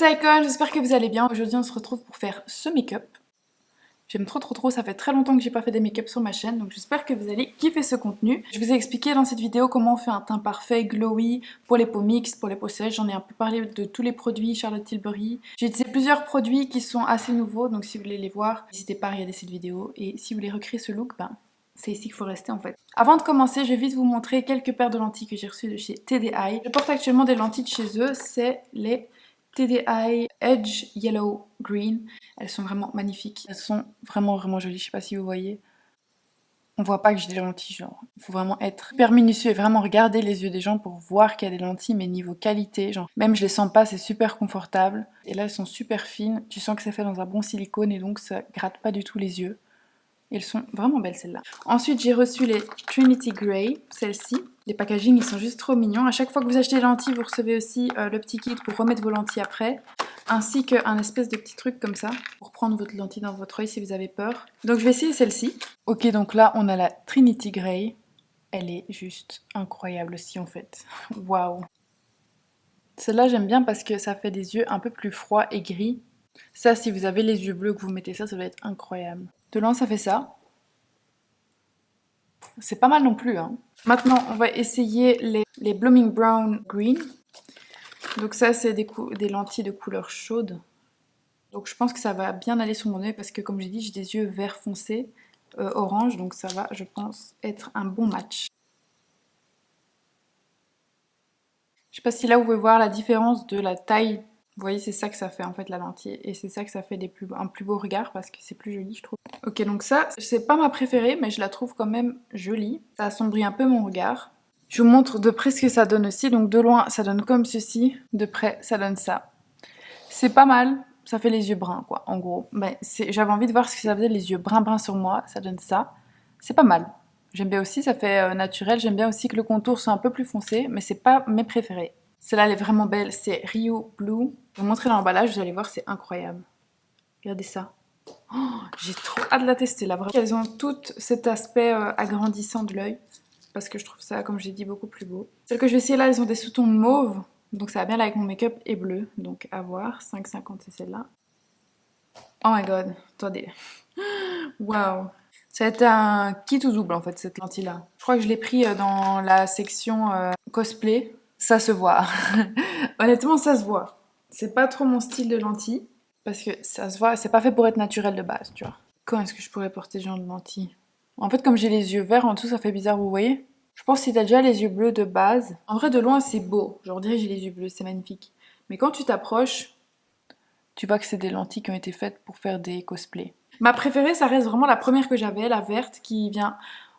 les icons, j'espère que vous allez bien. Aujourd'hui on se retrouve pour faire ce make-up. J'aime trop, ça fait très longtemps que j'ai pas fait des make-up sur ma chaîne, donc j'espère que vous allez kiffer ce contenu. Je vous ai expliqué dans cette vidéo comment on fait un teint parfait, glowy, pour les peaux mixtes, pour les peaux sèches. J'en ai un peu parlé de tous les produits Charlotte Tilbury. J'ai utilisé plusieurs produits qui sont assez nouveaux, donc si vous voulez les voir, n'hésitez pas à regarder cette vidéo. Et si vous voulez recréer ce look, ben c'est ici qu'il faut rester en fait. Avant de commencer, je vais vite vous montrer quelques paires de lentilles que j'ai reçues de chez TDI. Je porte actuellement des lentilles de chez eux, c'est les TDI Edge Yellow Green. Elles sont vraiment magnifiques. Elles sont vraiment jolies. Je sais pas si vous voyez. On voit pas que j'ai des lentilles, genre. Il faut vraiment être hyper minutieux et vraiment regarder les yeux des gens pour voir qu'il y a des lentilles, mais niveau qualité, genre. Même je les sens pas, c'est super confortable. Et là, elles sont super fines. Tu sens que c'est fait dans un bon silicone et donc ça gratte pas du tout les yeux. Elles sont vraiment belles celles-là. Ensuite, j'ai reçu les Trinity Grey, celles-ci. Les packaging, ils sont juste trop mignons. À chaque fois que vous achetez des lentilles, vous recevez aussi le petit kit pour remettre vos lentilles après. Ainsi qu'un espèce de petit truc comme ça, pour prendre votre lentille dans votre œil si vous avez peur. Donc je vais essayer celle-ci. Ok, donc là, on a la Trinity Grey. Elle est juste incroyable aussi en fait. Waouh! Celle-là, j'aime bien parce que ça fait des yeux un peu plus froids et gris. Ça, si vous avez les yeux bleus que vous mettez ça, ça va être incroyable. De loin, ça fait ça. C'est pas mal non plus, hein. Maintenant, on va essayer les Blooming Brown Green. Donc ça, c'est des lentilles de couleur chaude. Donc je pense que ça va bien aller sur mon œil parce que, comme j'ai dit, j'ai des yeux vert foncé, orange. Donc ça va, je pense, être un bon match. Je sais pas si là, vous pouvez voir la différence de la taille. Vous voyez, c'est ça que ça fait en fait la lentille. Et c'est ça que ça fait un plus beau regard parce que c'est plus joli, je trouve. Ok, donc ça, c'est pas ma préférée, mais je la trouve quand même jolie. Ça assombrit un peu mon regard. Je vous montre de près ce que ça donne aussi. Donc de loin, ça donne comme ceci. De près, ça donne ça. C'est pas mal. Ça fait les yeux bruns, quoi, en gros. Ben, j'avais envie de voir ce que ça faisait les yeux bruns sur moi. Ça donne ça. C'est pas mal. J'aime bien aussi, ça fait naturel. J'aime bien aussi que le contour soit un peu plus foncé, mais c'est pas mes préférés. Celle-là, elle est vraiment belle. C'est Rio Blue. Je vais vous montrer l'emballage, vous allez voir, c'est incroyable. Regardez ça. Oh, j'ai trop hâte de la tester là. Vraiment. Elles ont toutes cet aspect agrandissant de l'œil. Parce que je trouve ça, comme j'ai dit, beaucoup plus beau. Celles que je vais essayer là, elles ont des sous-tons mauves. Donc ça va bien là avec mon make-up et bleu. Donc à voir. 5,50 c'est celle-là. Oh my god. Attendez. Waouh. Ça va être un kit ou double en fait cette lentille là. Je crois que je l'ai pris dans la section cosplay. Ça se voit. Honnêtement ça se voit. C'est pas trop mon style de lentille. Parce que ça se voit, c'est pas fait pour être naturel de base, tu vois. Quand est-ce que je pourrais porter ce genre de lentilles? En fait, comme j'ai les yeux verts en dessous, ça fait bizarre, vous voyez? Je pense que si t'as déjà les yeux bleus de base, en vrai, de loin, c'est beau. Genre, on dirait que j'ai les yeux bleus, c'est magnifique. Mais quand tu t'approches, tu vois que c'est des lentilles qui ont été faites pour faire des cosplays. Ma préférée, ça reste vraiment la première que j'avais, la verte, qui vient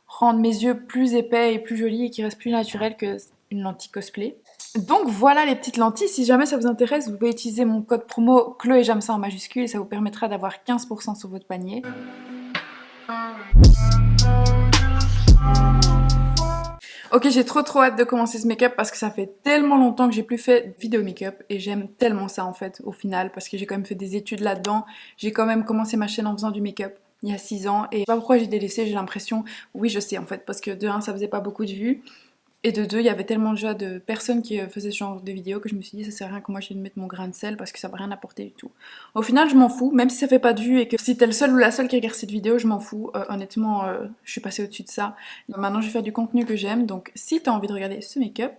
rendre mes yeux plus épais et plus jolis et qui reste plus naturel que une lentille cosplay. Donc voilà les petites lentilles, si jamais ça vous intéresse, vous pouvez utiliser mon code promo Chloé j'aime ça en majuscule et ça vous permettra d'avoir 15% sur votre panier. Ok, j'ai trop hâte de commencer ce make-up parce que ça fait tellement longtemps que j'ai plus fait de vidéo make-up et j'aime tellement ça en fait au final parce que j'ai quand même fait des études là-dedans, j'ai quand même commencé ma chaîne en faisant du make-up il y a 6 ans et je sais pas pourquoi j'ai délaissé, j'ai l'impression, oui je sais en fait, parce que de 1 ça faisait pas beaucoup de vues. Et de deux, il y avait tellement déjà de personnes qui faisaient ce genre de vidéos que je me suis dit ça sert à rien que moi je vienne mettre mon grain de sel parce que ça va rien apporter du tout. Au final je m'en fous, même si ça fait pas de vues et que si t'es le seul ou la seule qui regarde cette vidéo, je m'en fous. Honnêtement, je suis passée au-dessus de ça. Maintenant je vais faire du contenu que j'aime, donc si t'as envie de regarder ce make-up,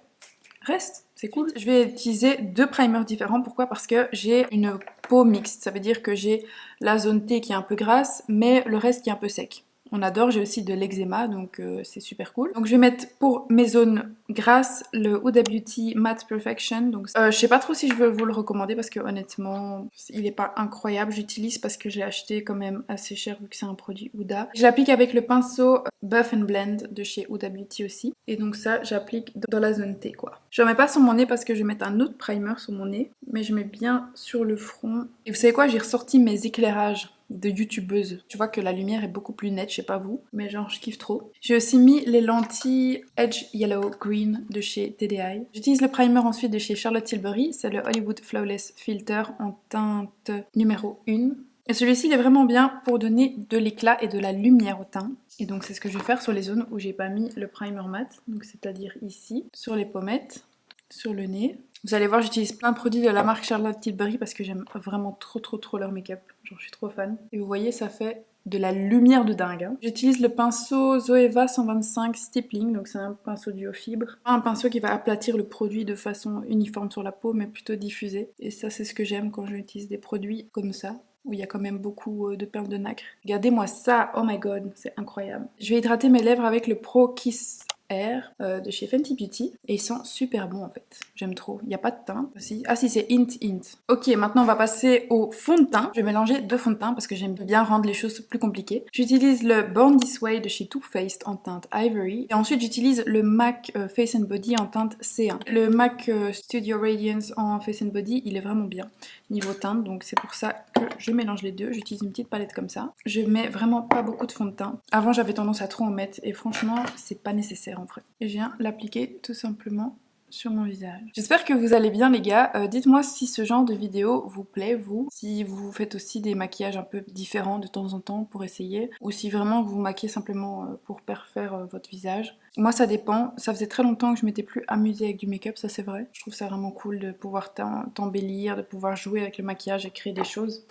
reste, c'est cool. Je vais utiliser 2 primers différents, pourquoi? Parce que j'ai une peau mixte, ça veut dire que j'ai la zone T qui est un peu grasse, mais le reste qui est un peu sec. On adore, j'ai aussi de l'eczéma, donc c'est super cool. Donc je vais mettre pour mes zones grasses le Huda Beauty Matte Perfection. Donc je sais pas trop si je veux vous le recommander parce que honnêtement il est pas incroyable. J'utilise parce que je l'ai acheté quand même assez cher vu que c'est un produit Huda. Je l'applique avec le pinceau Buff and Blend de chez Huda Beauty aussi. Et donc ça j'applique dans la zone T quoi. Je mets pas sur mon nez parce que je vais mettre un autre primer sur mon nez, mais je mets bien sur le front. Et vous savez quoi, j'ai ressorti mes éclairages de youtubeuse. Tu vois que la lumière est beaucoup plus nette, je sais pas vous, mais genre je kiffe trop. J'ai aussi mis les lentilles Edge Yellow Green de chez TDI. J'utilise le primer ensuite de chez Charlotte Tilbury, c'est le Hollywood Flawless Filter en teinte numéro 1. Et celui-ci il est vraiment bien pour donner de l'éclat et de la lumière au teint. Et donc c'est ce que je vais faire sur les zones où j'ai pas mis le primer mat, donc c'est-à-dire ici, sur les pommettes, sur le nez. Vous allez voir, j'utilise plein de produits de la marque Charlotte Tilbury parce que j'aime vraiment trop leur make-up. Genre, je suis trop fan. Et vous voyez, ça fait de la lumière de dingue. Hein. J'utilise le pinceau Zoeva 125 Stippling, donc c'est un pinceau duo fibre. Pas un pinceau qui va aplatir le produit de façon uniforme sur la peau, mais plutôt diffusé. Et ça, c'est ce que j'aime quand j'utilise des produits comme ça, où il y a quand même beaucoup de perles de nacre. Regardez-moi ça, oh my god, c'est incroyable. Je vais hydrater mes lèvres avec le Pro Kiss Air de chez Fenty Beauty et ils sont super bons en fait, j'aime trop. Il n'y a pas de teint aussi. Ah si, c'est Hint Hint. Ok, maintenant on va passer au fond de teint. Je vais mélanger deux fonds de teint parce que j'aime bien rendre les choses plus compliquées. J'utilise le Born This Way de chez Too Faced en teinte Ivory et ensuite j'utilise le MAC Face and Body en teinte C1. Le MAC Studio Radiance en Face and Body, il est vraiment bien niveau teinte, donc c'est pour ça que je mélange les deux. J'utilise une petite palette comme ça. Je mets vraiment pas beaucoup de fond de teint. Avant j'avais tendance à trop en mettre et franchement c'est pas nécessaire en vrai. Et je viens l'appliquer tout simplement sur mon visage. J'espère que vous allez bien les gars, dites-moi si ce genre de vidéo vous plaît, vous, si vous faites aussi des maquillages un peu différents de temps en temps pour essayer, ou si vraiment vous maquillez simplement pour parfaire votre visage. Moi ça dépend, ça faisait très longtemps que je m'étais plus amusée avec du make-up, ça c'est vrai. Je trouve ça vraiment cool de pouvoir t'embellir, de pouvoir jouer avec le maquillage et créer des choses.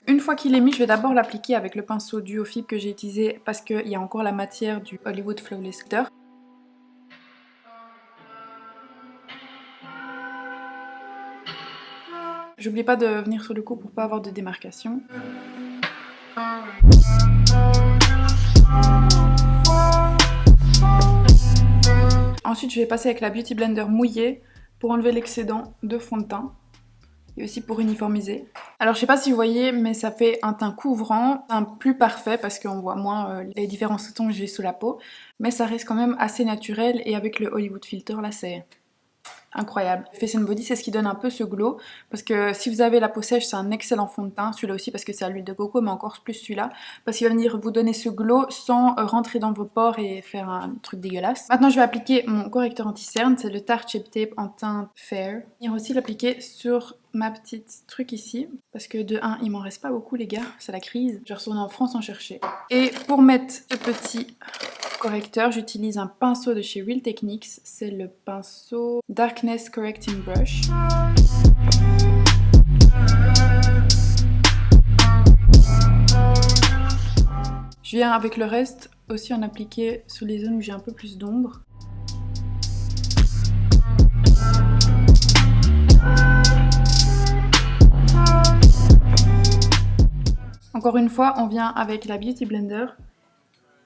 Une fois qu'il est mis, je vais d'abord l'appliquer avec le pinceau Duo Fibre que j'ai utilisé parce qu'il y a encore la matière du Hollywood Flawless Glitter. J'oublie pas de venir sur le cou pour pas avoir de démarcation. Ensuite, je vais passer avec la Beauty Blender mouillée pour enlever l'excédent de fond de teint et aussi pour uniformiser. Alors je sais pas si vous voyez, mais ça fait un teint couvrant, un plus parfait parce qu'on voit moins les différents tons que j'ai sous la peau, mais ça reste quand même assez naturel et avec le Hollywood Filter là c'est incroyable. Face and Body, c'est ce qui donne un peu ce glow, parce que si vous avez la peau sèche, c'est un excellent fond de teint, celui-là aussi parce que c'est à l'huile de coco, mais encore plus celui-là, parce qu'il va venir vous donner ce glow sans rentrer dans vos pores et faire un truc dégueulasse. Maintenant, je vais appliquer mon correcteur anti-cerne, c'est le Tarte Shape Tape en teinte Fair. Je vais aussi l'appliquer sur ma petite truc ici, parce que de 1, il m'en reste pas beaucoup les gars, c'est la crise. Je vais retourner en France en chercher. Et pour mettre ce petit correcteur, j'utilise un pinceau de chez Real Techniques, c'est le pinceau Darkness Correcting Brush. Je viens avec le reste aussi en appliquer sur les zones où j'ai un peu plus d'ombre. Encore une fois, on vient avec la Beauty Blender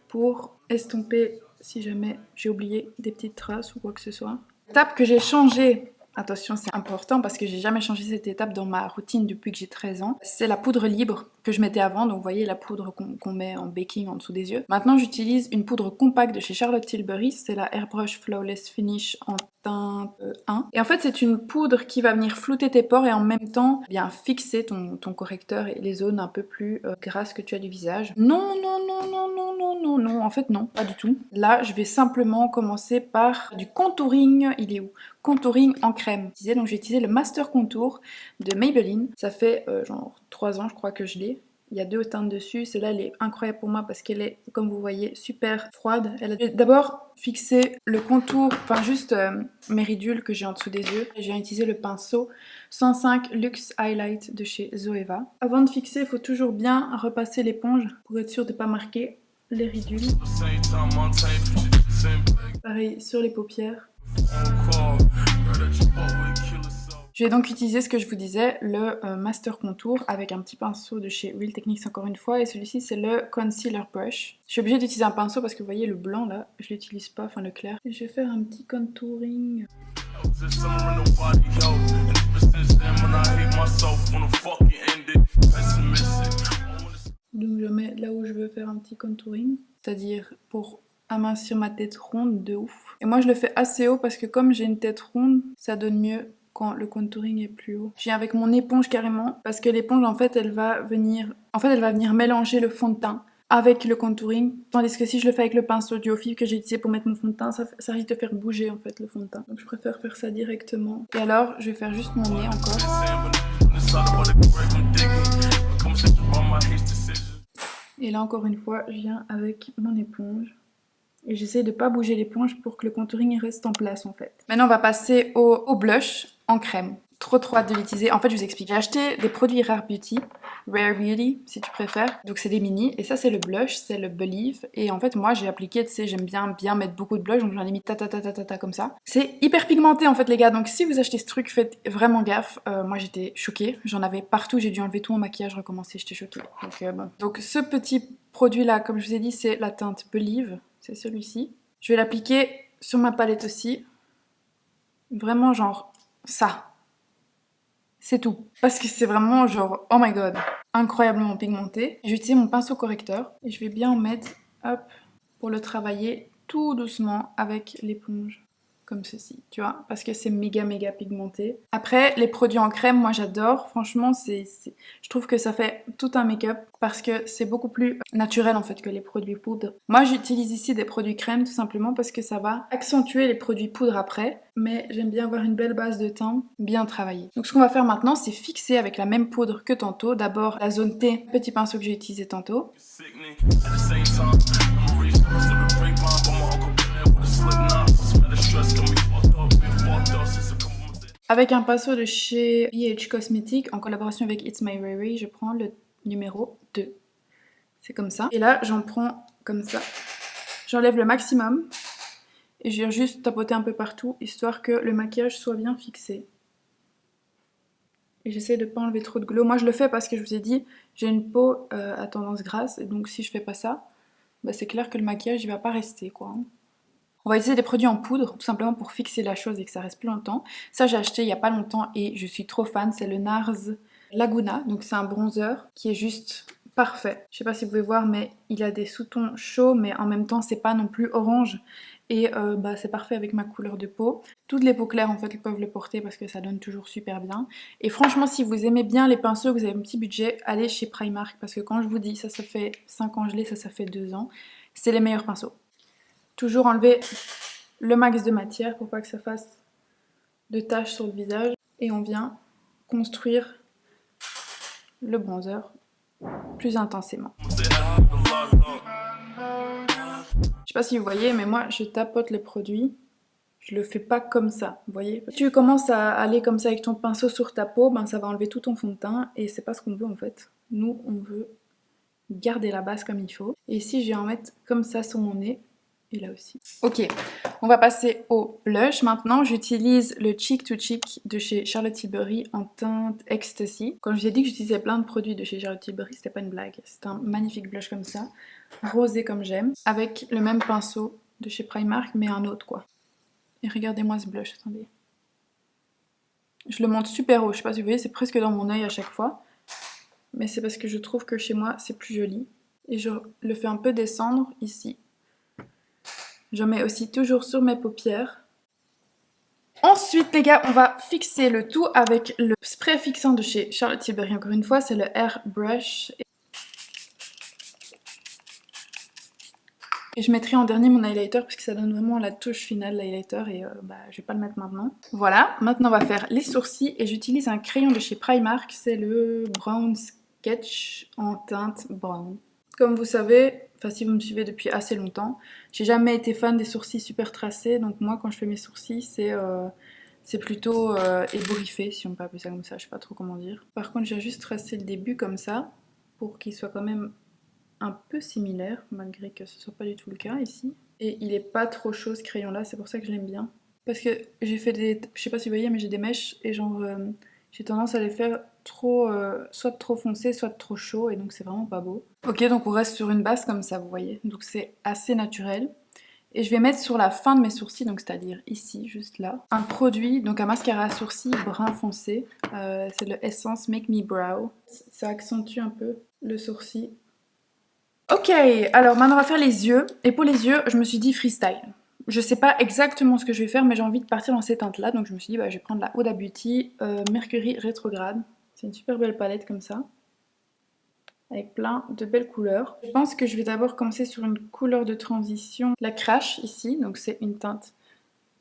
pour estomper si jamais j'ai oublié des petites traces ou quoi que ce soit. L'étape que j'ai changée, attention c'est important parce que j'ai jamais changé cette étape dans ma routine depuis que j'ai 13 ans, c'est la poudre libre que je mettais avant, donc vous voyez la poudre qu'on met en baking en dessous des yeux. Maintenant j'utilise une poudre compacte de chez Charlotte Tilbury, c'est la Airbrush Flawless Finish en teinte 1. Et en fait c'est une poudre qui va venir flouter tes pores et en même temps bien fixer ton correcteur et les zones un peu plus grasses que tu as du visage. Non, en fait non, pas du tout. Là je vais simplement commencer par du contouring, il est où? Contouring en crème. Donc j'ai utilisé le Master Contour de Maybelline. Ça fait genre 3 ans je crois que je l'ai. Il y a 2 teintes dessus. Celle-là elle est incroyable pour moi parce qu'elle est, comme vous voyez, super froide. Elle a d'abord fixé le contour, enfin juste mes ridules que j'ai en dessous des yeux. J'ai utilisé le pinceau 105 Luxe Highlight de chez Zoeva. Avant de fixer, il faut toujours bien repasser l'éponge pour être sûr de ne pas marquer les ridules. Pareil sur les paupières. Je vais donc utiliser ce que je vous disais, le Master Contour avec un petit pinceau de chez Real Techniques encore une fois, et celui-ci c'est le Concealer Brush. Je suis obligée d'utiliser un pinceau parce que vous voyez le blanc là, je l'utilise pas, enfin le clair. Et je vais faire un petit contouring. Donc je mets là où je veux faire un petit contouring, c'est-à-dire pour amincir ma tête ronde de ouf. Et moi je le fais assez haut parce que comme j'ai une tête ronde, ça donne mieux quand le contouring est plus haut. Je viens avec mon éponge carrément parce que l'éponge en fait elle va venir mélanger le fond de teint avec le contouring, tandis que si je le fais avec le pinceau Duo Fibre que j'ai utilisé pour mettre mon fond de teint, ça risque de faire bouger en fait le fond de teint. Donc je préfère faire ça directement. Et alors je vais faire juste mon nez encore. Et là encore une fois, je viens avec mon éponge. Et j'essaie de pas bouger l'éponge pour que le contouring reste en place en fait. Maintenant on va passer au blush. en crème. Trop hâte de l'utiliser. En fait, je vous explique. J'ai acheté des produits Rare Beauty si tu préfères. Donc c'est des mini. Et ça c'est le blush, c'est le Believe. Et en fait moi j'ai appliqué, tu sais, j'aime bien mettre beaucoup de blush, donc j'en ai mis ta comme ça. C'est hyper pigmenté en fait les gars, donc si vous achetez ce truc, faites vraiment gaffe. Moi j'étais choquée, j'en avais partout, j'ai dû enlever tout mon maquillage, recommencer, j'étais choquée. Bon. Donc ce petit produit là, comme je vous ai dit, c'est la teinte Believe, c'est celui-ci. Je vais l'appliquer sur ma palette aussi. Vraiment genre ça. C'est tout. Parce que c'est vraiment genre, oh my god, incroyablement pigmenté. J'ai utilisé mon pinceau correcteur et je vais bien en mettre, hop, pour le travailler tout doucement avec l'éponge. Comme ceci, tu vois, parce que c'est méga pigmenté. Après, les produits en crème, moi j'adore. Franchement, je trouve que ça fait tout un make-up parce que c'est beaucoup plus naturel en fait que les produits poudre. Moi, j'utilise ici des produits crème tout simplement parce que ça va accentuer les produits poudre après. Mais j'aime bien avoir une belle base de teint bien travaillée. Donc ce qu'on va faire maintenant, c'est fixer avec la même poudre que tantôt. D'abord la zone T, petit pinceau que j'ai utilisé tantôt. Avec un pinceau de chez BH Cosmetics en collaboration avec It's My Riri, je prends le numéro 2. C'est comme ça. Et là, j'en prends comme ça. J'enlève le maximum et je viens juste tapoter un peu partout histoire que le maquillage soit bien fixé. Et j'essaie de pas enlever trop de glow. Moi, je le fais parce que je vous ai dit, j'ai une peau à tendance grasse et donc si je fais pas ça, bah, c'est clair que le maquillage il va pas rester quoi. On va utiliser des produits en poudre, tout simplement pour fixer la chose et que ça reste plus longtemps. Ça, j'ai acheté il y a pas longtemps et je suis trop fan, c'est le NARS Laguna. Donc c'est un bronzer qui est juste parfait. Je sais pas si vous pouvez voir, mais il a des sous-tons chauds, mais en même temps, c'est pas non plus orange. Et bah, c'est parfait avec ma couleur de peau. Toutes les peaux claires, en fait, peuvent le porter parce que ça donne toujours super bien. Et franchement, si vous aimez bien les pinceaux, que vous avez un petit budget, allez chez Primark. Parce que quand je vous dis, ça fait 5 ans gelé, ça fait 2 ans. C'est les meilleurs pinceaux. Toujours enlever le max de matière pour pas que ça fasse de taches sur le visage. Et on vient construire le bronzer plus intensément. Je sais pas si vous voyez, mais moi je tapote les produits. Je le fais pas comme ça, vous voyez. Si tu commences à aller comme ça avec ton pinceau sur ta peau, ben ça va enlever tout ton fond de teint et c'est pas ce qu'on veut en fait. Nous, on veut garder la base comme il faut. Et ici, je vais en mettre comme ça sur mon nez. Et là aussi. Ok, on va passer au blush maintenant. J'utilise le Cheek to Cheek de chez Charlotte Tilbury en teinte Ecstasy. Quand je vous ai dit que j'utilisais plein de produits de chez Charlotte Tilbury, c'était pas une blague. C'est un magnifique blush comme ça, rosé comme j'aime, avec le même pinceau de chez Primark, mais un autre quoi. Et regardez-moi ce blush, attendez. Je le monte super haut, je sais pas si vous voyez, c'est presque dans mon œil à chaque fois. Mais c'est parce que je trouve que chez moi, c'est plus joli. Et je le fais un peu descendre ici. J'en mets aussi toujours sur mes paupières. Ensuite, les gars, on va fixer le tout avec le spray fixant de chez Charlotte Tilbury. Encore une fois, c'est le Airbrush. Et je mettrai en dernier mon highlighter parce que ça donne vraiment la touche finale, l'highlighter, et je vais pas le mettre maintenant. Voilà, maintenant on va faire les sourcils et j'utilise un crayon de chez Primark, c'est le Brown Sketch en teinte brown. Comme vous savez, enfin si vous me suivez depuis assez longtemps, j'ai jamais été fan des sourcils super tracés, donc moi quand je fais mes sourcils c'est plutôt ébouriffé, si on peut appeler ça comme ça, je sais pas trop comment dire. Par contre j'ai juste tracé le début comme ça, pour qu'il soit quand même un peu similaire, malgré que ce soit pas du tout le cas ici. Et il est pas trop chaud ce crayon là, c'est pour ça que je l'aime bien. Parce que j'ai fait des, je sais pas si vous voyez, mais j'ai des mèches et genre j'ai tendance à les faire trop, soit trop foncé, soit trop chaud, et donc c'est vraiment pas beau. Ok, donc on reste sur une base comme ça, vous voyez, donc c'est assez naturel. Et je vais mettre sur la fin de mes sourcils, donc c'est-à-dire ici, juste là, un produit, donc un mascara à sourcils brun foncé. C'est le Essence Make Me Brow. Ça accentue un peu le sourcil. Ok, alors maintenant on va faire les yeux. Et pour les yeux, je me suis dit freestyle. Je sais pas exactement ce que je vais faire, mais j'ai envie de partir dans ces teintes-là. Donc je me suis dit, je vais prendre la Huda Beauty Mercury Rétrograde. C'est une super belle palette comme ça, avec plein de belles couleurs. Je pense que je vais d'abord commencer sur une couleur de transition, la Crash ici. Donc c'est une teinte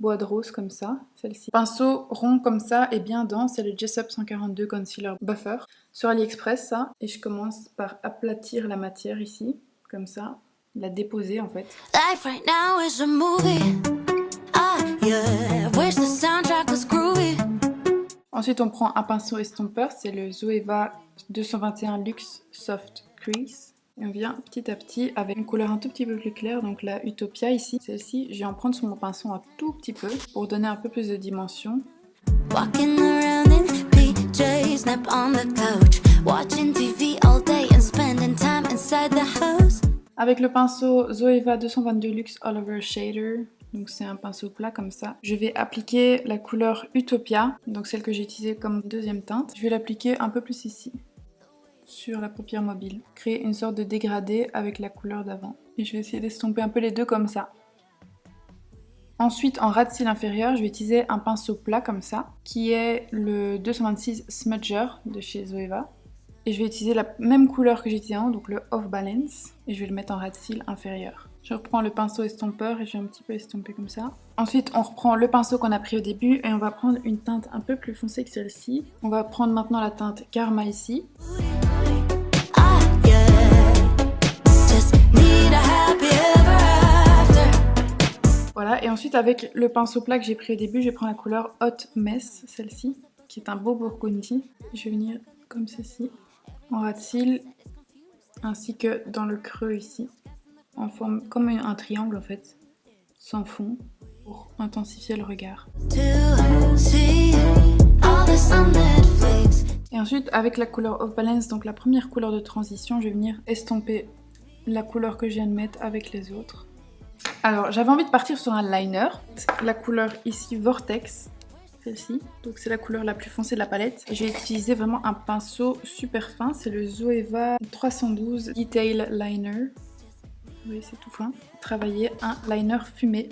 bois de rose comme ça, celle-ci. Pinceau rond comme ça et bien dense, c'est le Jessup 142 Concealer Buffer. Sur AliExpress ça. Et je commence par aplatir la matière ici, comme ça. La déposer en fait. Life right now is a movie. Ah, yeah. Wish the soundtrack was groovy. Ensuite, on prend un pinceau estompeur, c'est le Zoeva 221 Luxe Soft Crease. Et on vient petit à petit avec une couleur un tout petit peu plus claire, donc la Utopia ici. Celle-ci, je vais en prendre sur mon pinceau un tout petit peu pour donner un peu plus de dimension. Walking around in PJs, nap on the couch, watching TV all day and spending time inside the house. Avec le pinceau Zoeva 222 Luxe All Over Shader, donc c'est un pinceau plat comme ça, je vais appliquer la couleur Utopia, donc celle que j'ai utilisée comme deuxième teinte. Je vais l'appliquer un peu plus ici, sur la paupière mobile. Créer une sorte de dégradé avec la couleur d'avant. Et je vais essayer d'estomper un peu les deux comme ça. Ensuite, en ras de cils inférieur, je vais utiliser un pinceau plat comme ça, qui est le 226 Smudger de chez Zoeva. Et je vais utiliser la même couleur que j'ai utilisée avant, donc le Off Balance, et je vais le mettre en ras de cils inférieur. Je reprends le pinceau estompeur et je vais un petit peu estomper comme ça. Ensuite, on reprend le pinceau qu'on a pris au début et on va prendre une teinte un peu plus foncée que celle-ci. On va prendre maintenant la teinte Karma ici. Voilà, et ensuite avec le pinceau plat que j'ai pris au début, je vais prendre la couleur Hot Mess, celle-ci, qui est un beau burgundy. Je vais venir comme ceci, en ras de cils, ainsi que dans le creux ici, en forme comme un triangle en fait, sans fond, pour intensifier le regard. Et ensuite, avec la couleur Off Balance, donc la première couleur de transition, je vais venir estomper la couleur que je viens de mettre avec les autres. Alors, j'avais envie de partir sur un liner. La couleur ici, Vortex, celle-ci. Donc, c'est la couleur la plus foncée de la palette. J'ai utilisé vraiment un pinceau super fin. C'est le Zoeva 312 Detail Liner. Oui, c'est tout fin. Travailler un liner fumé.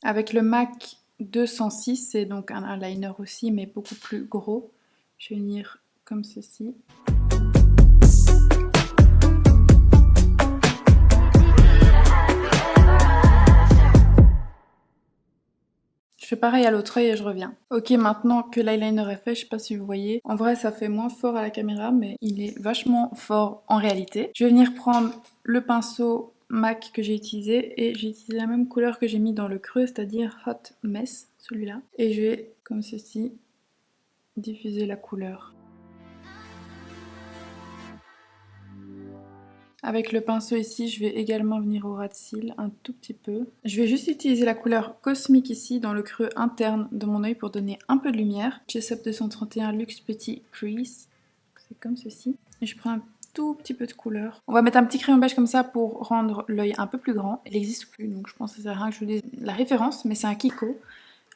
Avec le MAC 206, c'est donc un liner aussi, mais beaucoup plus gros. Je vais venir comme ceci. Je fais pareil à l'autre œil et je reviens. Ok, maintenant que l'eyeliner est fait, je sais pas si vous voyez. En vrai, ça fait moins fort à la caméra, mais il est vachement fort en réalité. Je vais venir prendre le pinceau MAC que j'ai utilisé et j'ai utilisé la même couleur que j'ai mis dans le creux, c'est-à-dire Hot Mess, celui-là. Et je vais, comme ceci, diffuser la couleur. Avec le pinceau ici, je vais également venir au ras de cils un tout petit peu. Je vais juste utiliser la couleur Cosmic ici dans le creux interne de mon œil pour donner un peu de lumière. Jessup 231 Luxe Petit Crease. C'est comme ceci. Et je prends un tout petit peu de couleur. On va mettre un petit crayon beige comme ça pour rendre l'œil un peu plus grand. Il n'existe plus, donc je pense que ça sert à rien que je vous dise la référence, mais c'est un Kiko.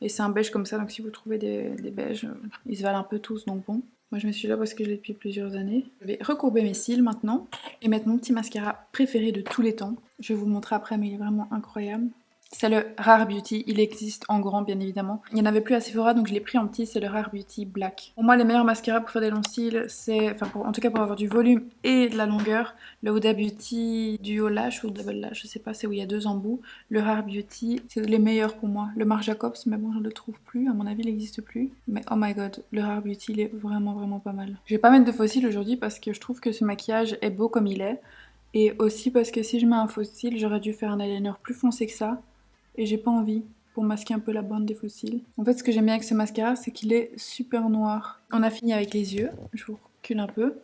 Et c'est un beige comme ça, donc si vous trouvez des beiges, ils se valent un peu tous, donc bon. Moi je me suis là parce que je l'ai depuis plusieurs années. Je vais recourber mes cils maintenant et mettre mon petit mascara préféré de tous les temps. Je vais vous le montrer après, mais il est vraiment incroyable. C'est le Rare Beauty, il existe en grand bien évidemment. Il n'y en avait plus à Sephora donc je l'ai pris en petit, c'est le Rare Beauty Black. Pour moi les meilleurs mascaras pour faire des longs cils, c'est, en tout cas pour avoir du volume et de la longueur, le Huda Beauty Duo Lash ou Double Lash, je sais pas, c'est où il y a deux embouts. Le Rare Beauty, c'est les meilleurs pour moi. Le Marc Jacobs, mais bon je ne le trouve plus, à mon avis il n'existe plus. Mais oh my god, le Rare Beauty il est vraiment pas mal. Je vais pas mettre de faux cils aujourd'hui parce que je trouve que ce maquillage est beau comme il est. Et aussi parce que si je mets un faux cil, j'aurais dû faire un eyeliner plus foncé que ça. Et j'ai pas envie pour masquer un peu la bande des faux cils. En fait, ce que j'aime bien avec ce mascara, c'est qu'il est super noir. On a fini avec les yeux. Je vous recule un peu.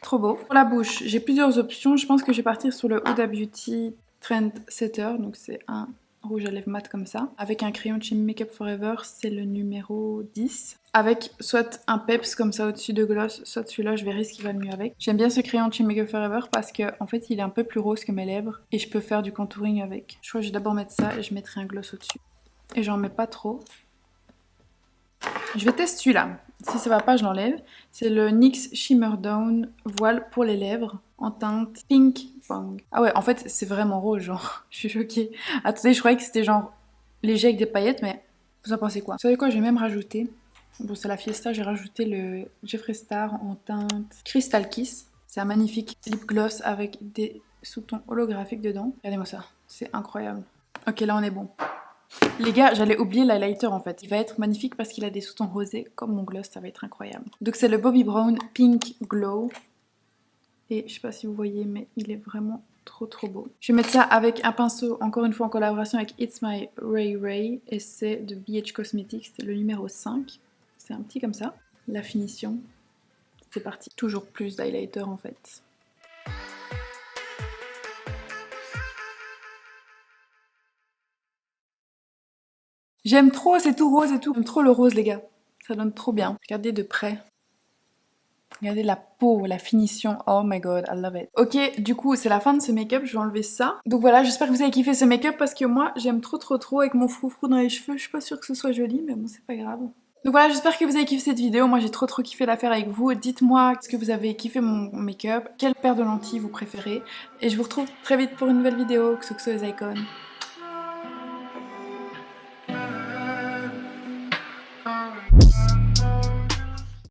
Trop beau. Pour la bouche, j'ai plusieurs options. Je pense que je vais partir sur le Huda Beauty Trend Setter. Donc c'est un rouge à lèvres mat comme ça. Avec un crayon de chez Makeup Forever, c'est le numéro 10. Avec soit un peps comme ça au-dessus de gloss, soit celui-là, je verrai ce qui va le mieux avec. J'aime bien ce crayon de chez Makeup Forever parce que en fait il est un peu plus rose que mes lèvres et je peux faire du contouring avec. Je crois que je vais d'abord mettre ça et je mettrai un gloss au-dessus. Et j'en mets pas trop. Je vais tester celui-là. Si ça va pas, je l'enlève. C'est le NYX Shimmer Down voile pour les lèvres en teinte Pink Pong. Ah ouais, en fait c'est vraiment rose genre. Je suis choquée. Attendez, je croyais que c'était genre léger avec des paillettes, mais vous en pensez quoi? Vous savez quoi, je vais même rajouter. Bon, c'est la Fiesta, j'ai rajouté le Jeffree Star en teinte Crystal Kiss. C'est un magnifique lip gloss avec des sous-tons holographiques dedans. Regardez-moi ça, c'est incroyable. Ok, là on est bon. Les gars, j'allais oublier l'highlighter en fait. Il va être magnifique parce qu'il a des sous-tons rosés comme mon gloss, ça va être incroyable. Donc c'est le Bobbi Brown Pink Glow. Et je sais pas si vous voyez, mais il est vraiment Trop beau. Je vais mettre ça avec un pinceau, encore une fois en collaboration avec It's My Ray Ray, et c'est de BH Cosmetics, c'est le numéro 5. C'est un petit comme ça. La finition, c'est parti. Toujours plus d'highlighter en fait. J'aime trop, c'est tout rose et tout. J'aime trop le rose les gars, ça donne trop bien. Regardez de près. Regardez la peau, la finition, oh my god, I love it. Ok, du coup c'est la fin de ce make-up, je vais enlever ça. Donc voilà, j'espère que vous avez kiffé ce make-up parce que moi j'aime trop avec mon froufrou dans les cheveux. Je suis pas sûre que ce soit joli, mais bon c'est pas grave. Donc voilà, j'espère que vous avez kiffé cette vidéo, moi j'ai trop kiffé la faire avec vous. Dites-moi ce que vous avez kiffé mon make-up, quelle paire de lentilles vous préférez. Et je vous retrouve très vite pour une nouvelle vidéo, que ce soit les icônes.